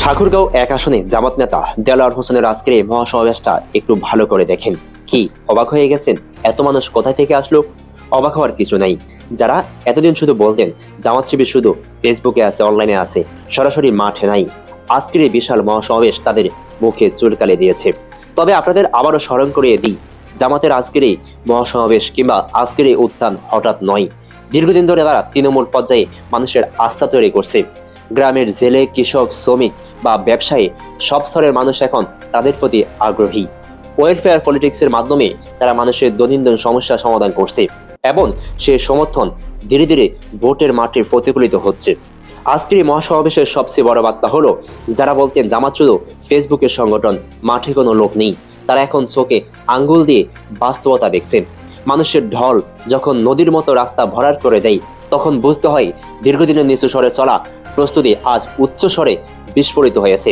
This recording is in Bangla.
ঠাকুরগাঁও এক আসনে জামাত নেতা দেলোয়ার হোসেনের আজকের এই মহাসমাবেশটা একটু ভালো করে দেখেন। কি অবাক হয়ে গেছেন? এত মানুষ কোথায় থেকে আসলো? অবাক হওয়ার কিছু নাই। যারা এতদিন শুধু বলতেন জামাত শিবির শুধু ফেসবুকে আছে, অনলাইনে আছে, সরাসরি মাঠে নাই, আজকের এই বিশাল মহাসমাবেশ তাদের মুখে চুলকালে দিয়েছে। তবে আপনাদের আবারও স্মরণ করিয়ে দিই, জামাতের আজকের এই মহাসমাবেশ কিংবা আজকের এই উত্থান হঠাৎ নয়। দীর্ঘদিন ধরে তারা তৃণমূল পর্যায়ে মানুষের আস্থা তৈরি করছে। গ্রামের জেলে, কৃষক, শ্রমিক বা ব্যবসায়ী সব স্তরের মানুষ এখন তাদের প্রতি আগ্রহী। ওয়েলফেয়ার পলিটিক্সের মাধ্যমে তারা মানুষের দৈনন্দিন সমস্যার সমাধান করছে এবং সেই সমর্থন ধীরে ধীরে ভোটের মাঠে প্রতিফলিত হচ্ছে। আজকের এই মহাসমাবেশের সবচেয়ে বড় বার্তা হলো, যারা বলতেন জামাত শুধু ফেসবুকের সংগঠন, মাঠে কোনো লোক নেই, তারা এখন চোখে আঙ্গুল দিয়ে বাস্তবতা দেখছেন। মানুষের ঢল যখন নদীর মতো রাস্তা ভরাট করে দেয়, তখন বুঝতে হয় দীর্ঘদিনের নিচু স্বরে চলা প্রস্তুতি আজ উচ্চ স্বরে বিস্ফোরিত হয়েছে।